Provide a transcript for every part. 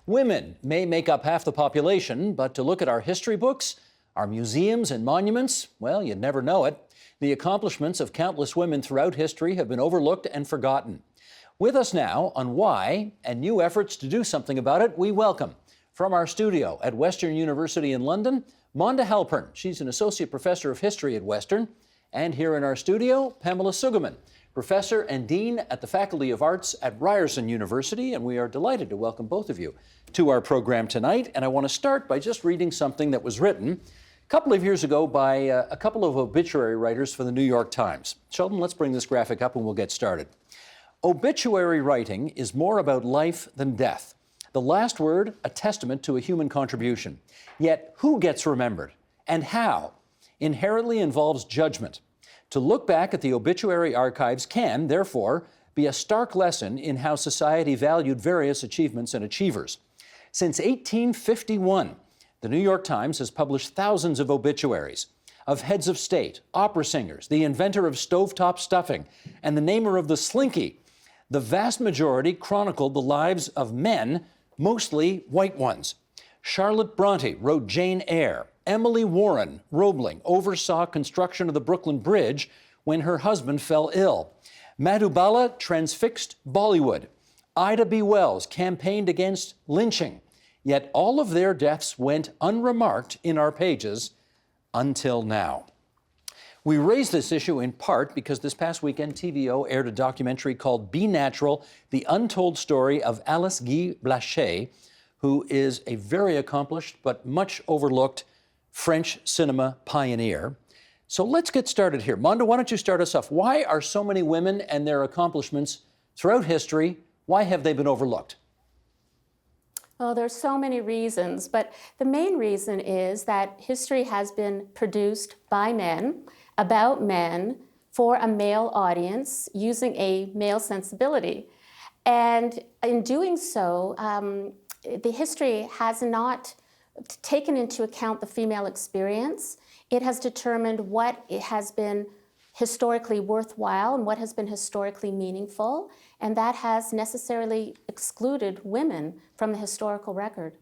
Women may make up half the population, but to look at our history books, our museums and monuments, well, you'd never know it. The accomplishments of countless women throughout history have been overlooked and forgotten. With us now on why and new efforts to do something about it, we welcome, from our studio at Western University in London, Mona Halpern. She's an associate professor of history at Western. And here in our studio, Pamela Sugiman, professor and dean at the Faculty of Arts at Ryerson University. And we are delighted to welcome both of you to our program tonight. And I want to start by just reading something that was written a couple of years ago by a couple of obituary writers for the New York Times. Sheldon, let's bring this graphic up and we'll get started. Obituary writing is more about life than death. The last word, a testament to a human contribution. Yet who gets remembered and how inherently involves judgment. To look back at the obituary archives can, therefore, be a stark lesson in how society valued various achievements and achievers. Since 1851, the New York Times has published thousands of obituaries of heads of state, opera singers, the inventor of stovetop stuffing, and the namer of the slinky. The vast majority chronicled the lives of men, mostly white ones. Charlotte Bronte wrote Jane Eyre. Emily Warren Roebling oversaw construction of the Brooklyn Bridge when her husband fell ill. Madhubala transfixed Bollywood. Ida B. Wells campaigned against lynching. Yet all of their deaths went unremarked in our pages until now. We raised this issue in part because this past weekend, TVO aired a documentary called Be Natural, The Untold Story of Alice Guy Blaché, who is a very accomplished but much overlooked French cinema pioneer. So let's get started here. Mona, why don't you start us off? Why are so many women and their accomplishments throughout history, why have they been overlooked? Well, there's so many reasons, but the main reason is that history has been produced by men, about men, for a male audience, using a male sensibility. And in doing so, the history has not taken into account the female experience. It has determined what it has been historically worthwhile and what has been historically meaningful, and that has necessarily excluded women from the historical record.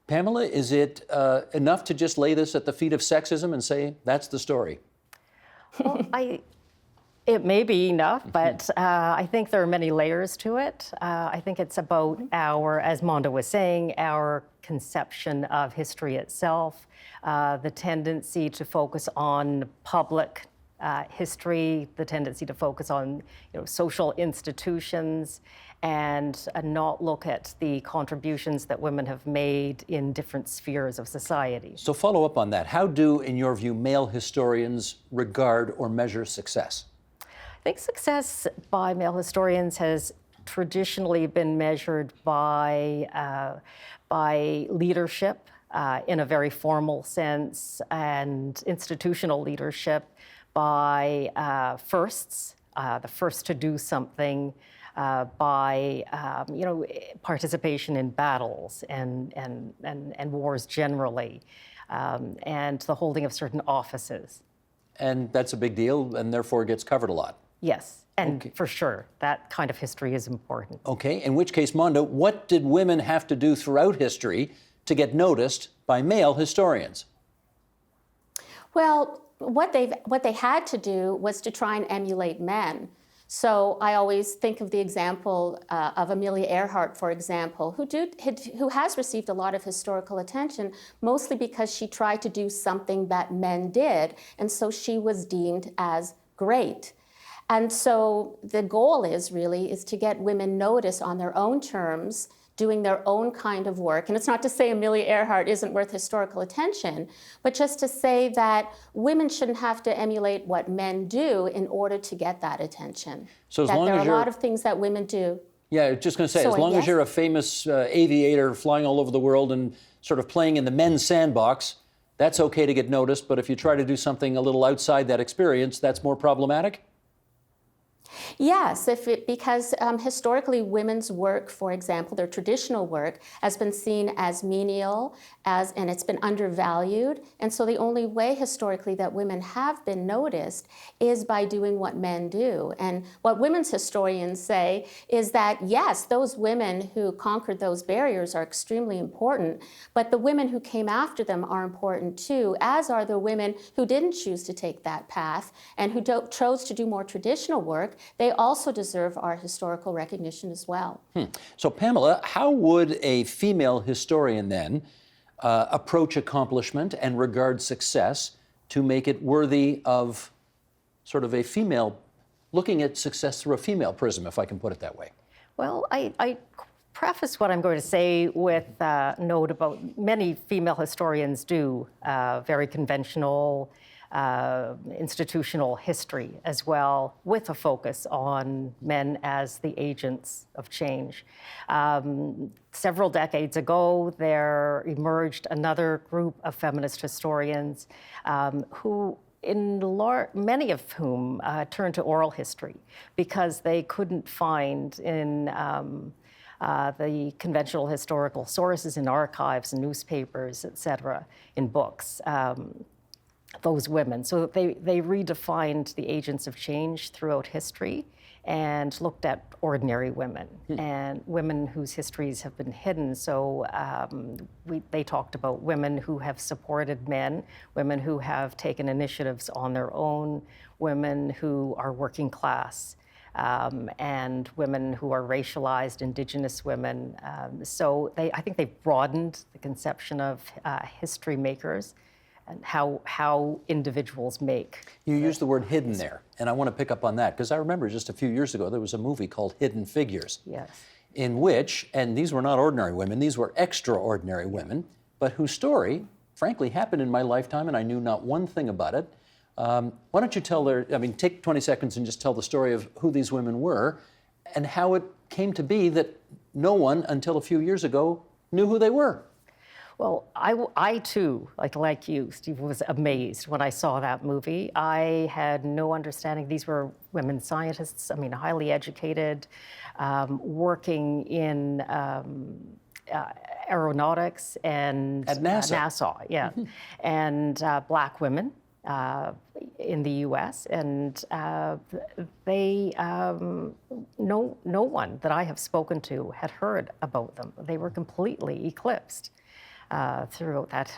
Pamela, is it enough to just lay this at the feet of sexism and say, that's the story? Well, it may be enough, but I think there are many layers to it. I think it's about our, as Mona was saying, our conception of history itself, the tendency to focus on public history, the tendency to focus on social institutions, and not look at the contributions that women have made in different spheres of society. So follow up on that. How do, in your view, male historians regard or measure success? I think success by male historians has traditionally been measured by leadership in a very formal sense, and institutional leadership by firsts, the first to do something, by participation in battles and wars generally, and the holding of certain offices. And that's a big deal, and therefore gets covered a lot. Yes, and for sure, that kind of history is important. Okay, in which case, Mona, what did women have to do throughout history to get noticed by male historians? Well, what they had to do was to try and emulate men. So I always think of the example of Amelia Earhart, for example, who has received a lot of historical attention, mostly because she tried to do something that men did, and so she was deemed as great. And so the goal is to get women noticed on their own terms, doing their own kind of work. And it's not to say Amelia Earhart isn't worth historical attention, but just to say that women shouldn't have to emulate what men do in order to get that attention. So there are a lot of things that women do. Yeah, I was just going to say, as long as you're a famous aviator flying all over the world and sort of playing in the men's sandbox, that's okay to get noticed. But if you try to do something a little outside that experience, that's more problematic? Yes, because historically women's work, for example, their traditional work, has been seen as menial, and it's been undervalued. And so the only way historically that women have been noticed is by doing what men do. And what women's historians say is that, yes, those women who conquered those barriers are extremely important, but the women who came after them are important too, as are the women who didn't choose to take that path and who chose to do more traditional work. They also deserve our historical recognition as well. So, Pamela, how would a female historian then approach accomplishment and regard success to make it worthy of sort of a female, looking at success through a female prism, if I can put it that way? Well, I preface what I'm going to say with a note about many female historians do very conventional institutional history as well, with a focus on men as the agents of change. Several decades ago, there emerged another group of feminist historians who many of whom turned to oral history because they couldn't find in the conventional historical sources in archives and newspapers, et cetera, in books, those women. So they redefined the agents of change throughout history and looked at ordinary women and women whose histories have been hidden. So they talked about women who have supported men, women who have taken initiatives on their own, women who are working class, and women who are racialized, Indigenous women. So I think they've broadened the conception of history makers and how individuals make. You used the word hidden there, and I want to pick up on that, because I remember just a few years ago there was a movie called Hidden Figures. Yes. In which, and these were not ordinary women, these were extraordinary women, but whose story, frankly, happened in my lifetime and I knew not one thing about it. Why don't you take 20 seconds and just tell the story of who these women were and how it came to be that no one until a few years ago knew who they were. Well, I too, like you, Steve, was amazed when I saw that movie. I had no understanding. These were women scientists, highly educated, working in aeronautics and at NASA, yeah, and Black women in the U.S. And no one that I have spoken to had heard about them. They were completely eclipsed throughout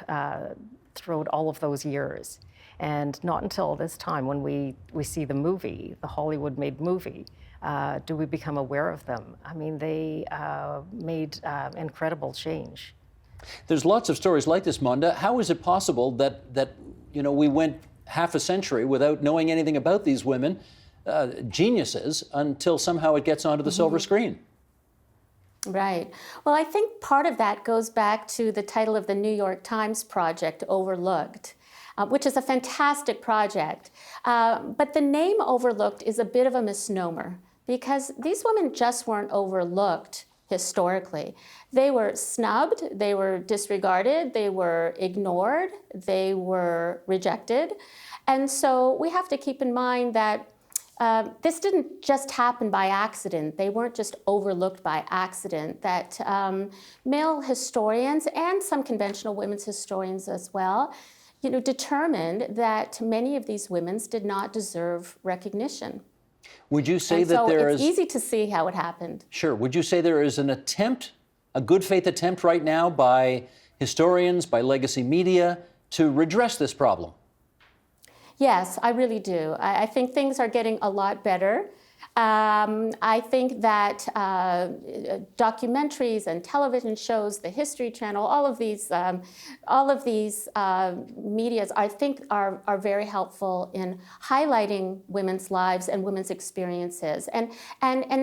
all of those years. And not until this time, when we see the movie, the Hollywood-made movie, do we become aware of them. They made incredible change. There's lots of stories like this, Mona. How is it possible that we went half a century without knowing anything about these women, geniuses, until somehow it gets onto the silver screen? Right. Well, I think part of that goes back to the title of the New York Times project, Overlooked, which is a fantastic project. But the name Overlooked is a bit of a misnomer because these women just weren't overlooked historically. They were snubbed, they were disregarded, they were ignored, they were rejected. And so we have to keep in mind that this didn't just happen by accident. They weren't just overlooked by accident. That male historians and some conventional women's historians as well, determined that many of these women did not deserve recognition. Would you say So it's easy to see how it happened. Sure. Would you say there is an attempt, a good faith attempt right now by historians, by legacy media, to redress this problem? Yes, I really do. I think things are getting a lot better. I think that documentaries and television shows, the History Channel, all of these medias, I think, are very helpful in highlighting women's lives and women's experiences, and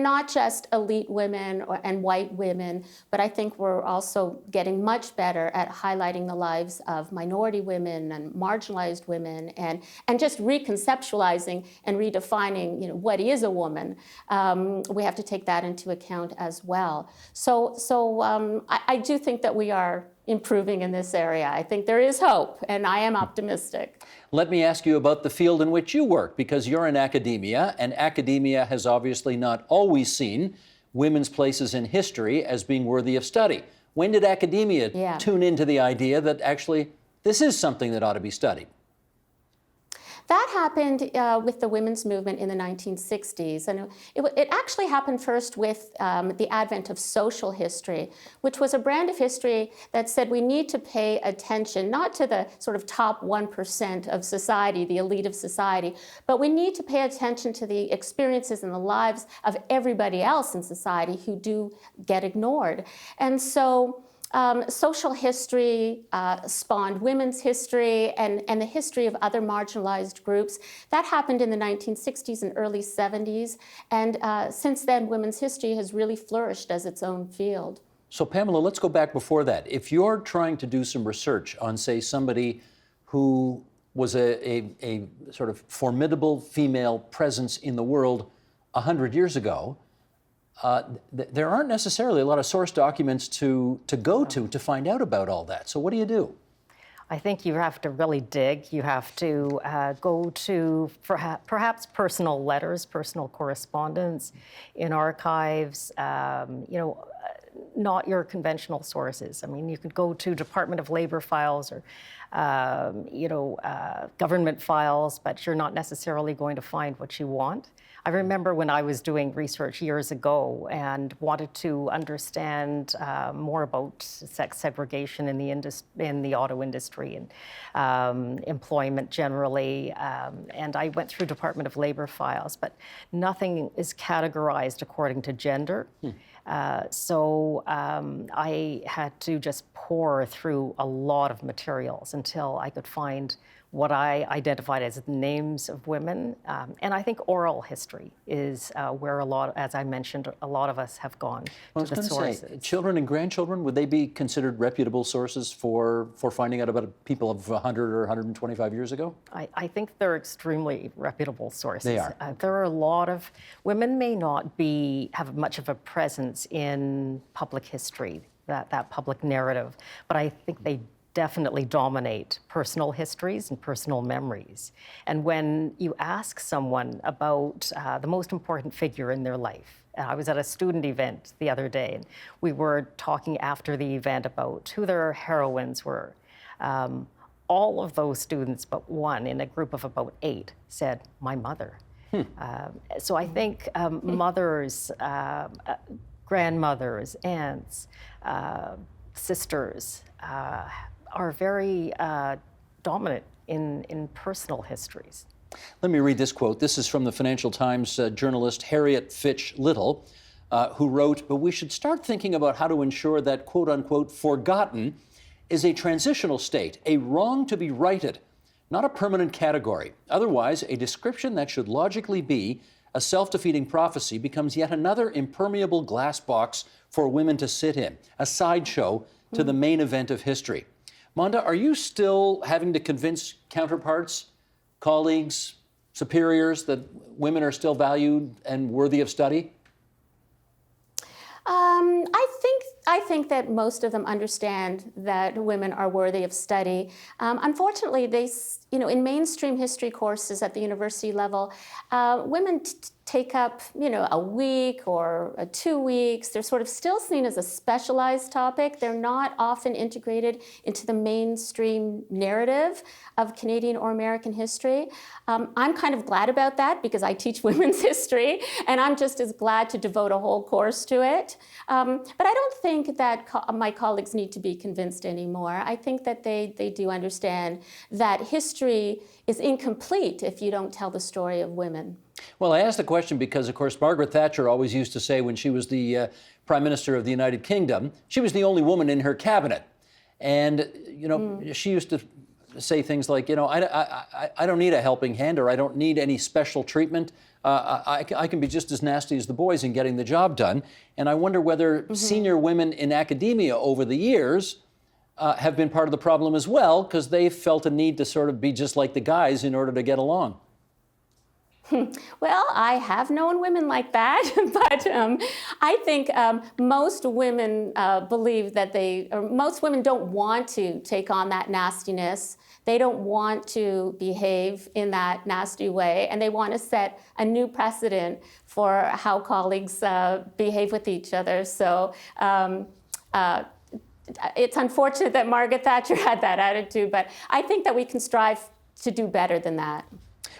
not just elite women and white women, but I think we're also getting much better at highlighting the lives of minority women and marginalized women, and just reconceptualizing and redefining, what is a woman. We have to take that into account as well. So I do think that we are improving in this area. I think there is hope, and I am optimistic. Let me ask you about the field in which you work, because you're in academia, and academia has obviously not always seen women's places in history as being worthy of study. When did academia tune into the idea that actually this is something that ought to be studied? That happened with the women's movement in the 1960s. And it actually happened first with the advent of social history, which was a brand of history that said we need to pay attention, not to the sort of top 1% of society, the elite of society, but we need to pay attention to the experiences and the lives of everybody else in society who do get ignored. And so social history spawned women's history and the history of other marginalized groups. That happened in the 1960s and early 70s. And since then, women's history has really flourished as its own field. So Pamela, let's go back before that. If you're trying to do some research on, say, somebody who was a sort of formidable female presence in the world 100 years ago, there aren't necessarily a lot of source documents to go to find out about all that. So what do you do? I think you have to really dig. You have to go to perhaps personal letters, personal correspondence in archives, not your conventional sources. I mean, you could go to Department of Labor files or, government files, but you're not necessarily going to find what you want. I remember when I was doing research years ago and wanted to understand more about sex segregation in the auto industry and employment generally, and I went through Department of Labor files, but nothing is categorized according to gender. So I had to just pour through a lot of materials until I could find what I identified as the names of women. And I think oral history is where as I mentioned, a lot of us have gone to the sources. Say, children and grandchildren, would they be considered reputable sources for finding out about people of 100 or 125 years ago? I think they're extremely reputable sources. They are. There are a lot of, women may not have much of a presence in public history, that public narrative, but I think they definitely dominate personal histories and personal memories. And when you ask someone about the most important figure in their life, I was at a student event the other day, and we were talking after the event about who their heroines were. All of those students but one, in a group of about 8, said, "My mother." So I think mothers, grandmothers, aunts, sisters, are very dominant in personal histories. Let me read this quote. This is from the Financial Times journalist Harriet Fitch Little, who wrote, "But we should start thinking about how to ensure that, quote unquote, forgotten is a transitional state, a wrong to be righted, not a permanent category. Otherwise, a description that should logically be a self-defeating prophecy becomes yet another impermeable glass box for women to sit in, a sideshow to the main event of history." Mona, are you still having to convince counterparts, colleagues, superiors that women are still valued and worthy of study? I think that most of them understand that women are worthy of study. Unfortunately, in mainstream history courses at the university level, women take up, a week or 2 weeks. They're sort of still seen as a specialized topic. They're not often integrated into the mainstream narrative of Canadian or American history. I'm kind of glad about that because I teach women's history, and I'm just as glad to devote a whole course to it. But I don't think that my colleagues need to be convinced anymore. I think that they do understand that history is incomplete if you don't tell the story of women. Well, I asked the question because, of course, Margaret Thatcher always used to say when she was the Prime Minister of the United Kingdom, she was the only woman in her cabinet. And, she used to say things like, I don't need a helping hand, or I don't need any special treatment. I can be just as nasty as the boys in getting the job done. And I wonder whether senior women in academia over the years have been part of the problem as well, because they felt a need to sort of be just like the guys in order to get along. Well, I have known women like that, but I think most women believe that most women don't want to take on that nastiness. They don't want to behave in that nasty way, and they want to set a new precedent for how colleagues behave with each other. So it's unfortunate that Margaret Thatcher had that attitude, but I think that we can strive to do better than that.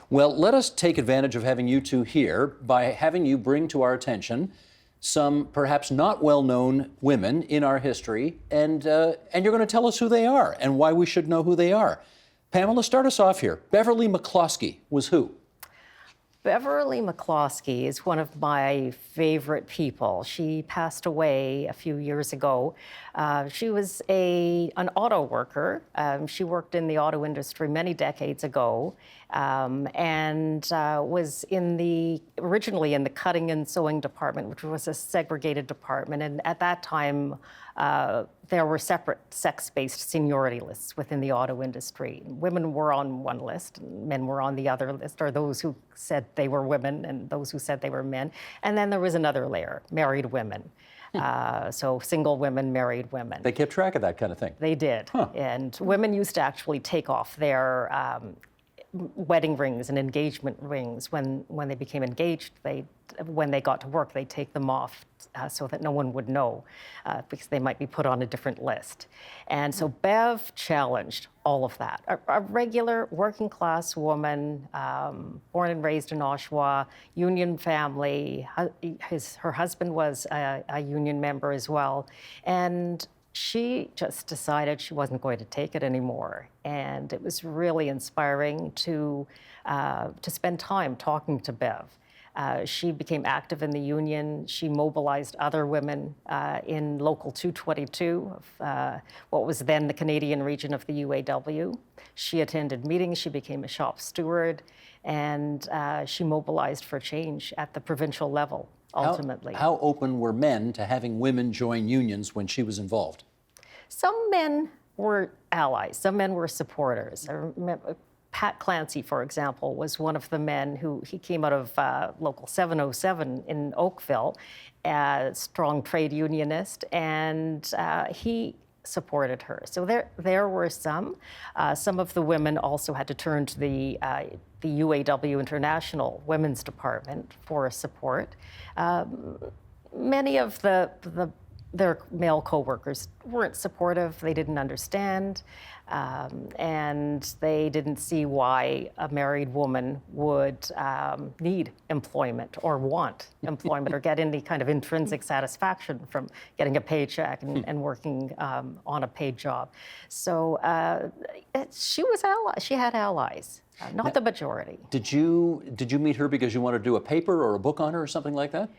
Well, let us take advantage of having you two here by having you bring to our attention some perhaps not well-known women in our history, and you're going to tell us who they are and why we should know who they are. Pamela, start us off here. Beverly McCluskey was who? Beverly McCluskey is one of my favorite people. She passed away a few years ago. She was an auto worker. She worked in the auto industry many decades ago, and was originally in the cutting and sewing department, which was a segregated department. And at that time, there were separate sex-based seniority lists within the auto industry. Women were on one list, and men were on the other list, or those who said they were women and those who said they were men. And then there was another layer, married women. So single women, married women. They kept track of that kind of thing. They did. Huh. And women used to actually take off their wedding rings and engagement rings when they became engaged. When they got to work, they'd take them off so that no one would know, because they might be put on a different list. And so Bev challenged all of that. A regular working class woman, born and raised in Oshawa, union family. Her husband was a union member as well. And she just decided she wasn't going to take it anymore. And it was really inspiring to spend time talking to Bev. She became active in the union. She mobilized other women in Local 222, of what was then the Canadian region of the UAW. She attended meetings, she became a shop steward, and she mobilized for change at the provincial level, ultimately. How open were men to having women join unions when she was involved? Some men were allies, some men were supporters. I remember Pat Clancy, for example, was one of the men he came out of Local 707 in Oakville, a strong trade unionist, and he supported her. So there were some. Some of the women also had to turn to the UAW International Women's Department for support. Many of their male co-workers weren't supportive, they didn't understand, and they didn't see why a married woman would need employment or want employment or get any kind of intrinsic satisfaction from getting a paycheck and working on a paid job. So she had allies. Not the majority. Did you meet her because you wanted to do a paper or a book on her or something like that?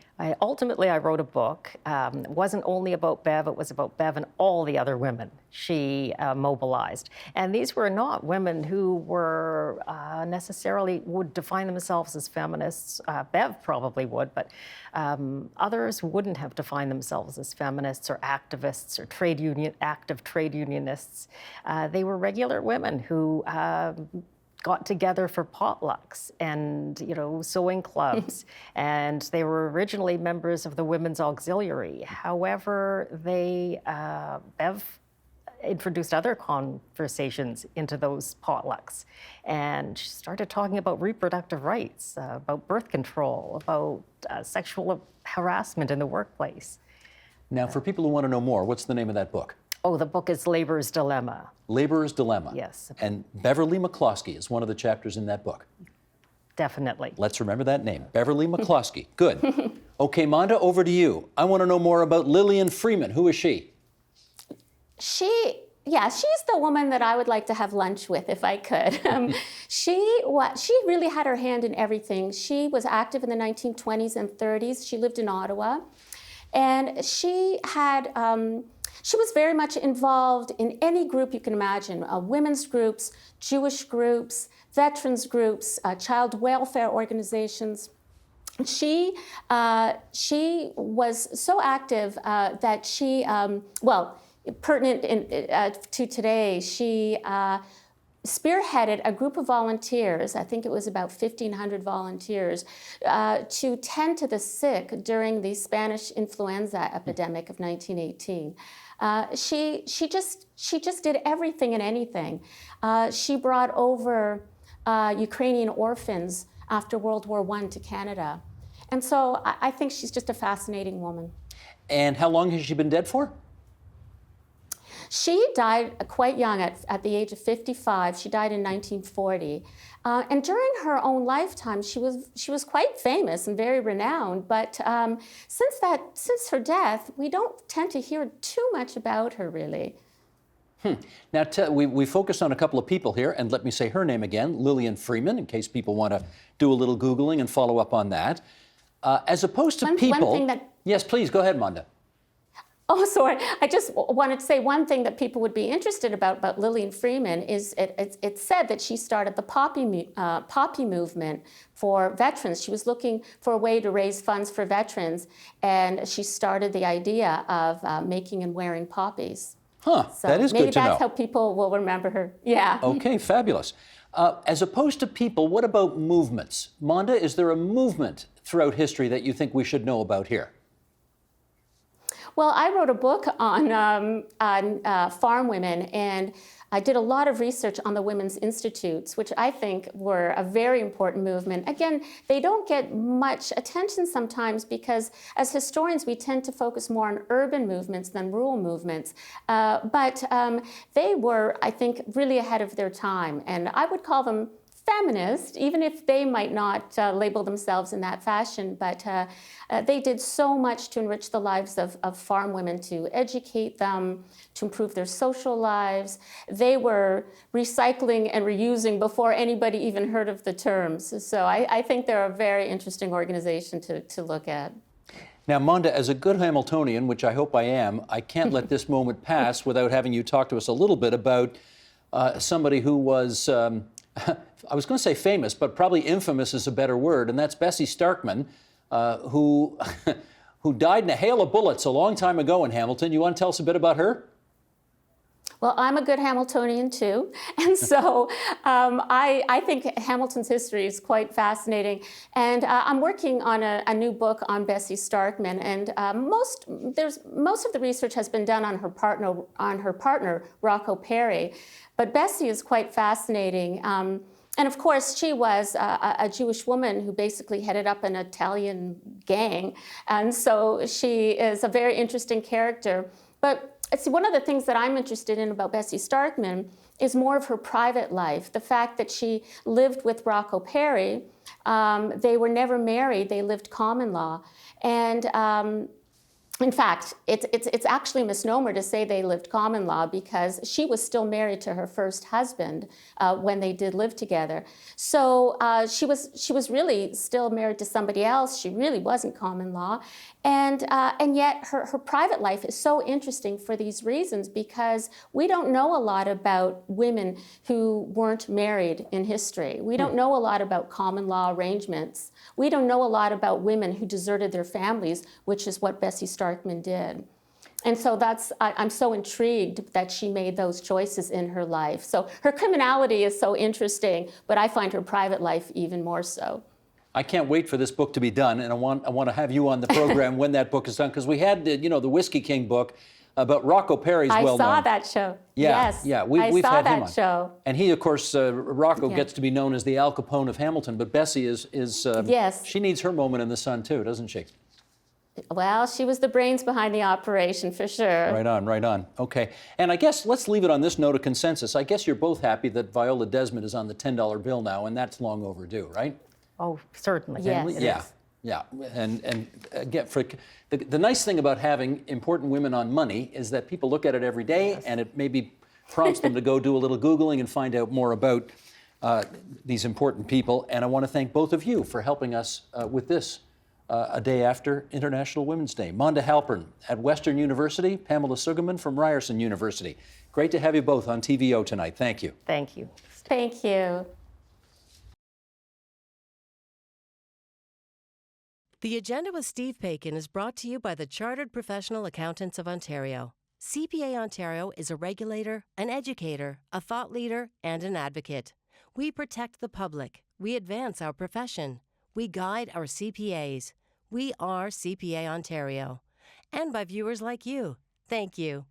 Ultimately, I wrote a book. It wasn't only about Bev, it was about Bev and all the other women she mobilized. And these were not women who were necessarily would define themselves as feminists. Bev probably would, but others wouldn't have defined themselves as feminists or activists or active trade unionists. They were regular women who got together for potlucks and, sewing clubs. And they were originally members of the Women's Auxiliary. However, Bev introduced other conversations into those potlucks. And she started talking about reproductive rights, about birth control, about sexual harassment in the workplace. Now, for people who want to know more, what's the name of that book? Oh, the book is Labor's Dilemma. Labor's Dilemma. Yes. And Beverly McCluskey is one of the chapters in that book. Definitely. Let's remember that name, Beverly McCluskey. Good. Okay, Mona, over to you. I want to know more about Lillian Freeman. Who is she? She's the woman that I would like to have lunch with if I could. She really had her hand in everything. She was active in the 1920s and 30s. She lived in Ottawa. And she was very much involved in any group you can imagine, women's groups, Jewish groups, veterans groups, child welfare organizations. She was so active that she, pertinent to today, she spearheaded a group of volunteers, I think it was about 1,500 volunteers, to tend to the sick during the Spanish influenza epidemic of 1918. She just did everything and anything. She brought over Ukrainian orphans after World War I to Canada. And so I think she's just a fascinating woman. And how long has she been dead for? She died quite young, at the age of 55. She died in 1940. And during her own lifetime, she was quite famous and very renowned. But since her death, we don't tend to hear too much about her, really. Now, we focused on a couple of people here, and let me say her name again, Lillian Freeman, in case people want to do a little Googling and follow up on that. As opposed to people... One thing that... Yes, please, go ahead, Monda. Oh, sorry. I just wanted to say one thing that people would be interested about Lillian Freeman is it's said that she started the poppy movement for veterans. She was looking for a way to raise funds for veterans, and she started the idea of making and wearing poppies. Huh, So that is good to know. maybe that's how people will remember her. Yeah. Okay, fabulous. As opposed to people, what about movements? Monda, is there a movement throughout history that you think we should know about here? Well, I wrote a book on farm women, and I did a lot of research on the Women's Institutes, which I think were a very important movement. Again, they don't get much attention sometimes because as historians, we tend to focus more on urban movements than rural movements. But they were, I think, really ahead of their time, and I would call them feminist, even if they might not label themselves in that fashion, but they did so much to enrich the lives of farm women, to educate them, to improve their social lives. They were recycling and reusing before anybody even heard of the terms. So I think they're a very interesting organization to look at. Now, Monda, as a good Hamiltonian, which I hope I am, I can't let this moment pass without having you talk to us a little bit about somebody who was... I was going to say famous, but probably infamous is a better word, and that's Bessie Starkman, who died in a hail of bullets a long time ago in Hamilton. You want to tell us a bit about her? Well, I'm a good Hamiltonian too, and so I think Hamilton's history is quite fascinating. And I'm working on a new book on Bessie Starkman, and most of the research has been done on her partner Rocco Perry, but Bessie is quite fascinating. And of course, she was a Jewish woman who basically headed up an Italian gang, and so she is a very interesting character. But see, one of the things that I'm interested in about Bessie Starkman is more of her private life. The fact that she lived with Rocco Perry. They were never married. They lived common law. And in fact, it's actually a misnomer to say they lived common law because she was still married to her first husband when they did live together. So she was really still married to somebody else. She really wasn't common law. And yet her private life is so interesting for these reasons because we don't know a lot about women who weren't married in history. We don't know a lot about common law arrangements. We don't know a lot about women who deserted their families, which is what Bessie Starkman did. And so I'm so intrigued that she made those choices in her life. So her criminality is so interesting, but I find her private life even more so. I can't wait for this book to be done, and I want to have you on the program when that book is done, because we had the Whiskey King book about Rocco Perry's well-known. I saw that show. Yeah, yes, yeah, we've saw had him that on. show. And he, of course, Rocco Yeah. gets to be known as the Al Capone of Hamilton, but Bessie is Yes. She needs her moment in the sun too, doesn't she? Well, she was the brains behind the operation, for sure. Right on, right on. Okay. And I guess let's leave it on this note of consensus. I guess you're both happy that Viola Desmond is on the $10 bill now, and that's long overdue, right? Oh, certainly. Yes. It Yeah. is. Yeah, and again, for the nice thing about having important women on money is that people look at it every day, and it maybe prompts them to go do a little Googling and find out more about these important people. And I want to thank both of you for helping us with this a day after International Women's Day. Mona Halpern at Western University, Pamela Sugiman from Ryerson University. Great to have you both on TVO tonight. Thank you. Thank you. Thank you. The Agenda with Steve Paikin is brought to you by the Chartered Professional Accountants of Ontario. CPA Ontario is a regulator, an educator, a thought leader, and an advocate. We protect the public. We advance our profession. We guide our CPAs. We are CPA Ontario. And by viewers like you. Thank you.